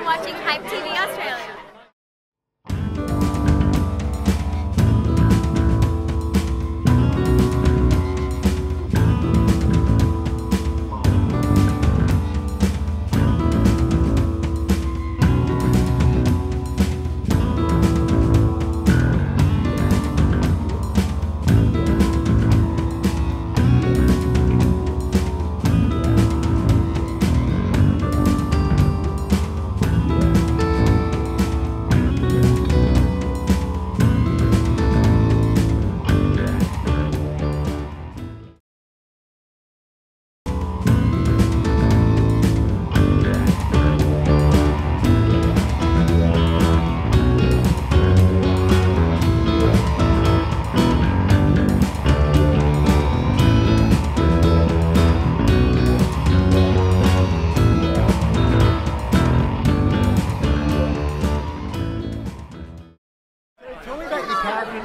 watching Hype TV Australia.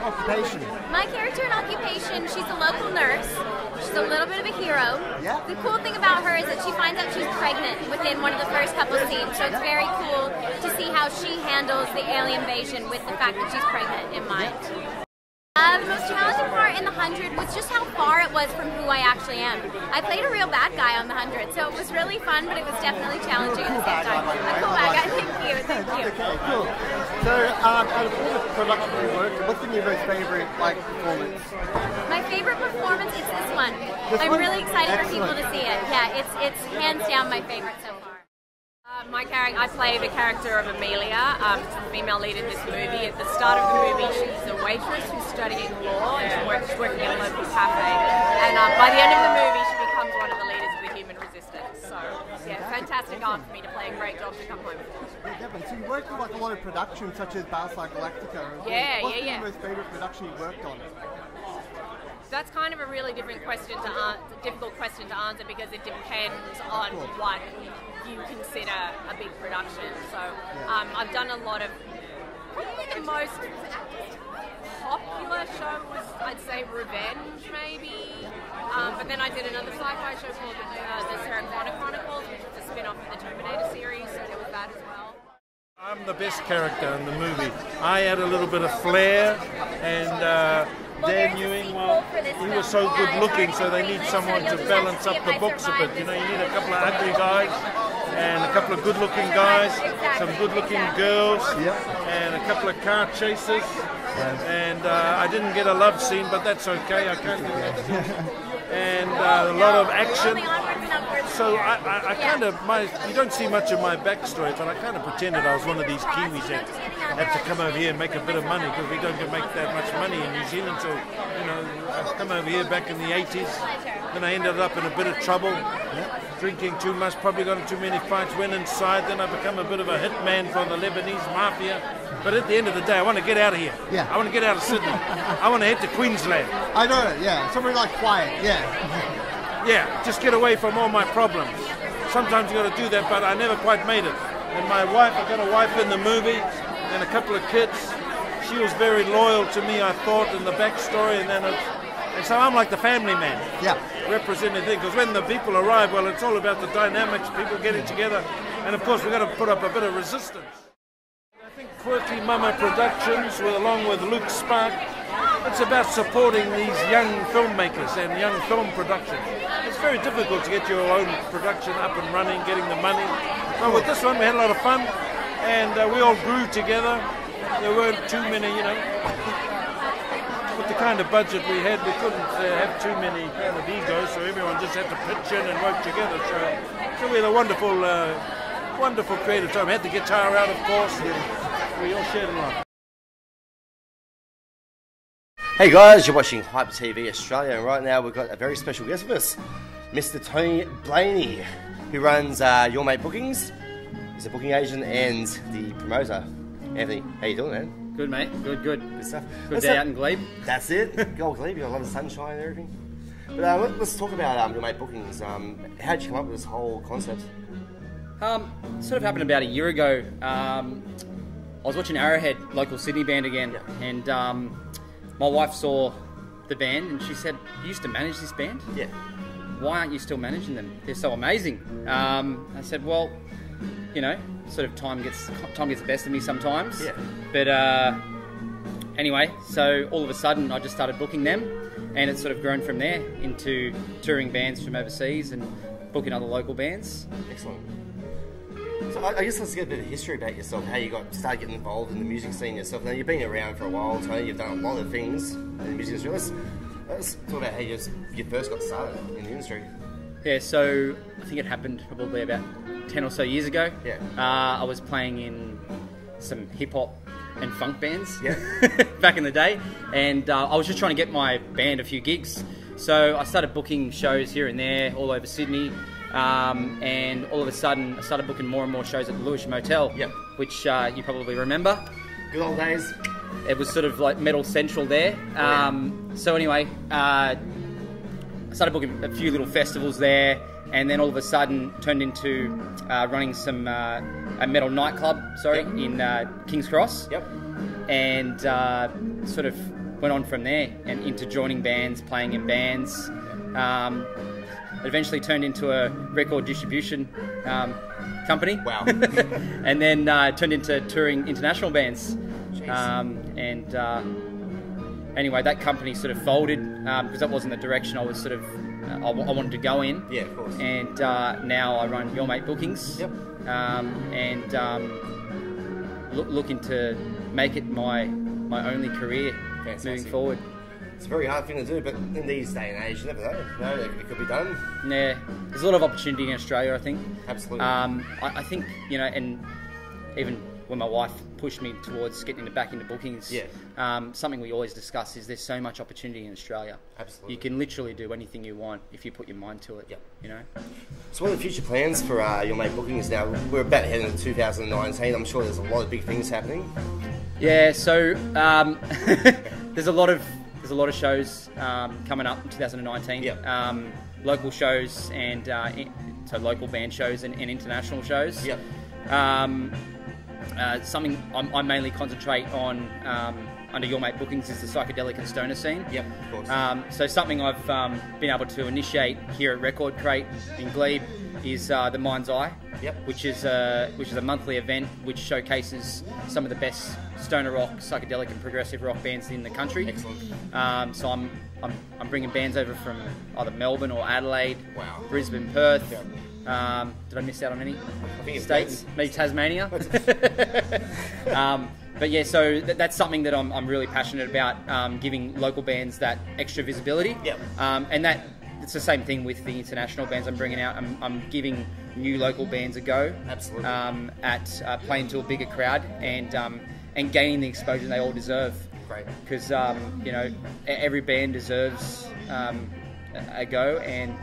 Occupation. My character in Occupation, she's a local nurse. She's a little bit of a hero. Yeah. The cool thing about her is that she finds out she's pregnant within one of the first couple scenes. So it's very cool to see how she handles the alien invasion with the fact that she's pregnant in mind. The most challenging part in the 100 was just how far it was from who I actually am. I played a real bad guy on the 100, so it was really fun, but it was definitely challenging at the same time. A cool bad guy, thank you. Okay, cool. So, out of all the productions you worked, what's been your most favourite performance? My favourite performance is this one. I'm really excited for people to see it. Yeah, it's hands down my favourite so far. I play the character of Amelia, the female lead in this movie. At the start of the movie, she's a waitress who's studying law and she's working at a local cafe. And by the end of the movie, she becomes one of the leaders of the human resistance. So, yeah, fantastic arc for me to play, a great job to come home for. Yeah, definitely. So you worked with a lot of productions such as Battlestar Galactica. Yeah. What's your most favourite production you worked on? That's kind of a really difficult question to answer because it depends on what you consider a big production. So I've done a lot of, probably the most popular show was, I'd say, Revenge maybe. But then I did another sci-fi show called the Sarah Connor Chronicles, which was a spin-off of the Terminator series, so there was that as well. I'm the best character in the movie. I had a little bit of flair, and Dan Ewing, he was so good looking, so they need someone to balance up the books a bit. You know, you need a couple of ugly guys and a couple of good looking guys, some good looking girls, and a couple of car chasers. And I didn't get a love scene, but that's okay, I can't get that scene. And a lot of action. So I kind of, you don't see much of my backstory, but I kind of pretended I was one of these Kiwis that had to come over here and make a bit of money, because we don't make that much money in New Zealand. So, you know, I come over here back in the 80s, then I ended up in a bit of trouble, drinking too much, probably got into too many fights, went inside, then I become a bit of a hitman for the Lebanese mafia. But at the end of the day, I want to get out of here. Yeah. I want to get out of Sydney. I want to head to Queensland. I know it, yeah. Somewhere like quiet, yeah. Yeah, just get away from all my problems. Sometimes you got to do that, but I never quite made it. And my wife, I got a wife in the movie and a couple of kids. She was very loyal to me, I thought, in the backstory, and so I'm like the family man. Yeah. Representing things, because when the people arrive, well, it's all about the dynamics, people getting together, and of course we've got to put up a bit of resistance. I think Quirky Mama Productions, along with Luke Spark, it's about supporting these young filmmakers and young film productions. It's very difficult to get your own production up and running, getting the money. But with this one, we had a lot of fun, and we all grew together. There weren't too many, you know. With the kind of budget we had, we couldn't have too many kind of egos, so everyone just had to pitch in and work together. So we had a wonderful creative time. We had the guitar out, of course. We all shared a lot. Hey guys, you're watching Hype TV Australia, and right now we've got a very special guest with us, Mr. Tony Blayney, who runs Your Mate Bookings. He's a booking agent and the promoter. Anthony, how you doing, man? Good, mate. Good. Good stuff. Good day out in Glebe. That's it. Go on, Glebe. You got a lot of sunshine and everything. But let's talk about Your Mate Bookings. How did you come up with this whole concept? Sort of happened about a year ago. I was watching Arrowhead, local Sydney band again, and my wife saw the band and she said, "You used to manage this band? Yeah. Why aren't you still managing them? They're so amazing." I said, "Well, you know, sort of time gets the best of me sometimes. Yeah. But anyway, so all of a sudden I just started booking them, and it's sort of grown from there into touring bands from overseas and booking other local bands. Excellent. So I guess let's get a bit of history about yourself, how you started getting involved in the music scene yourself. Now, you've been around for a while, Tony, you've done a lot of things in the music industry. Let's talk about how you first got started in the industry. Yeah, so I think it happened probably about 10 or so years ago. Yeah. I was playing in some hip-hop and funk bands Yeah. back in the day, and I was just trying to get my band a few gigs. So I started booking shows here and there all over Sydney. And all of a sudden, I started booking more and more shows at the Lewisham Hotel, Yep. which you probably remember. Good old days. It was sort of like Metal Central there. So anyway, I started booking a few little festivals there, and then all of a sudden turned into running some a metal nightclub, in King's Cross. Yep. And sort of went on from there and into joining bands, playing in bands. It eventually turned into a record distribution company. Wow. And then turned into touring international bands. Anyway, that company sort of folded because that wasn't the direction I was sort of I wanted to go in. Yeah, of course. And now I run Your Mate Bookings. Yep. Looking to make it my only career. Fantastic. Moving forward. It's a very hard thing to do, but in these day and age, you never know. You know, it could be done. Yeah, there's a lot of opportunity in Australia, I think. Absolutely. I think, you know, and even when my wife pushed me towards getting back into bookings, something we always discuss is there's so much opportunity in Australia. Absolutely. You can literally do anything you want if you put your mind to it. Yep. You know. So what are the future plans for Your Mate Bookings now? We're about heading into 2019. I'm sure there's a lot of big things happening. Yeah, so there's a lot of shows coming up in 2019. Yep. Local shows and so local band shows and international shows. Yep. Something I mainly concentrate on under Your Mate Bookings is the psychedelic and stoner scene. Yep, of course. So something I've been able to initiate here at Record Crate in Glebe is the Mind's Eye, Yep. which is a monthly event which showcases some of the best stoner rock, psychedelic and progressive rock bands in the country. Excellent. So I'm bringing bands over from either Melbourne or Adelaide, Wow. Brisbane, Perth. Yep. Did I miss out on any think it's states? Maybe Tasmania. But yeah, so that's something that I'm really passionate about, giving local bands that extra visibility. Yep. And that it's the same thing with the international bands I'm bringing out. I'm giving new local bands a go. Absolutely. At playing to a bigger crowd and gaining the exposure they all deserve. Great. Because you know, every band deserves a go, and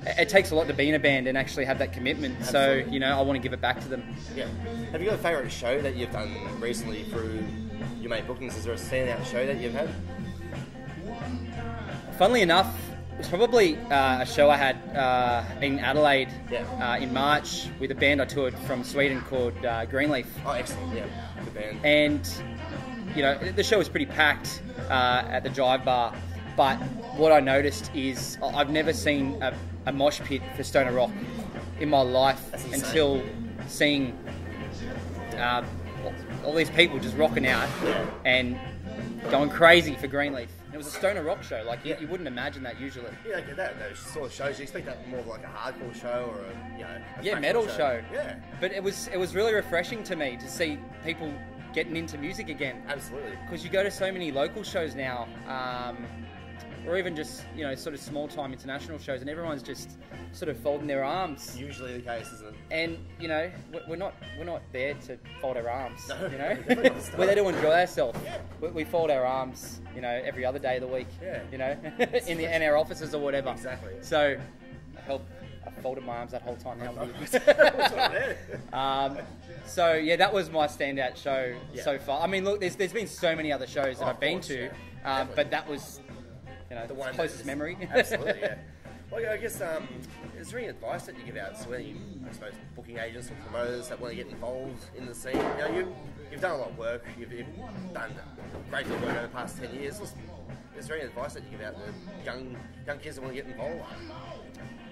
it takes a lot to be in a band and actually have that commitment. Absolutely. So, you know, I want to give it back to them. Yeah. Have you got a favourite show that you've done recently through Your Mate Bookings? Is there a standout show that you've had? Funnily enough, it was probably a show I had in Adelaide in March with a band I toured from Sweden called Greenleaf. Oh, excellent. Yeah. Good band. And, you know, the show was pretty packed at the Jive Bar. But what I noticed is I've never seen a mosh pit for stoner rock in my life until seeing all these people just rocking out and going crazy for Greenleaf. It was a stoner rock show. Like you wouldn't imagine that usually. Yeah, like those sort of shows. You expect that more of like a hardcore show or a metal show. Yeah. But it was really refreshing to me to see people getting into music again. Absolutely. Because you go to so many local shows now. Or even just, you know, sort of small-time international shows, and everyone's just sort of folding their arms. Usually the case, isn't it? And, you know, we're not there to fold our arms, No, you know? definitely not. We're there to enjoy ourselves. Yeah. We fold our arms, you know, every other day of the week, Yeah. you know, in our offices or whatever. Exactly. So, I folded my arms that whole time. So, yeah, that was my standout show so far. I mean, look, there's been so many other shows that I've been to, but that was... You know, the closest memory. Absolutely, yeah. Well, I guess, is there any advice that you give out to any, I suppose, booking agents or promoters that want to get involved in the scene? You know, you've done a lot of work, you've done great deal of work over the past 10 years. Is there any advice that you give out to young kids that want to get involved?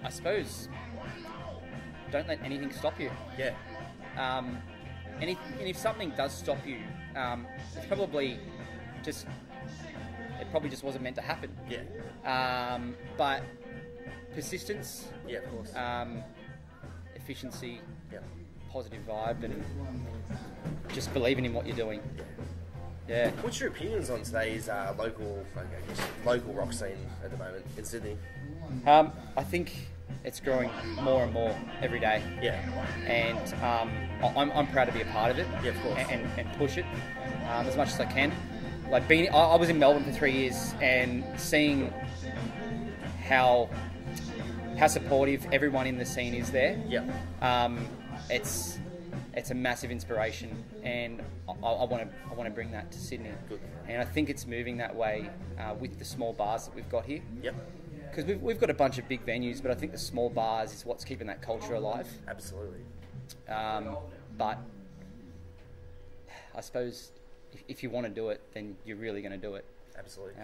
I suppose don't let anything stop you. Yeah. And if something does stop you, it's probably just wasn't meant to happen. Yeah. But persistence, Yeah, of course. efficiency, Yeah. positive vibe, and just believing in what you're doing. Yeah. What's your opinions on today's local rock scene at the moment in Sydney? I think it's growing more and more every day. Yeah. And I'm proud to be a part of it. Yeah, of course. And push it as much as I can. Like I was in Melbourne for 3 years and seeing how supportive everyone in the scene is there. Yeah. It's a massive inspiration, and I want to bring that to Sydney. Good. And I think it's moving that way with the small bars that we've got here. Yep. Because we've got a bunch of big venues, but I think the small bars is what's keeping that culture alive. Absolutely. But I suppose if you want to do it, then you're really going to do it. Absolutely.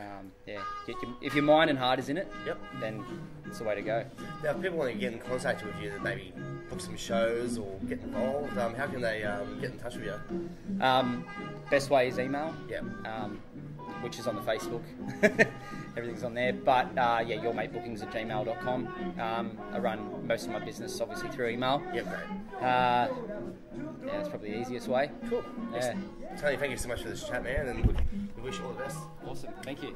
If your mind and heart is in it, Yep. then it's the way to go. Now, if people want to get in contact with you, maybe book some shows or get involved, how can they get in touch with you? Best way is email. Yeah. Which is on the Facebook. Everything's on there. But yourmatebookings@gmail.com. I run most of my business obviously through email. Yep, great. That's probably the easiest way. Cool. Yeah. Tony, thank you so much for this chat, man, and we wish you all the best. Awesome. Thank you.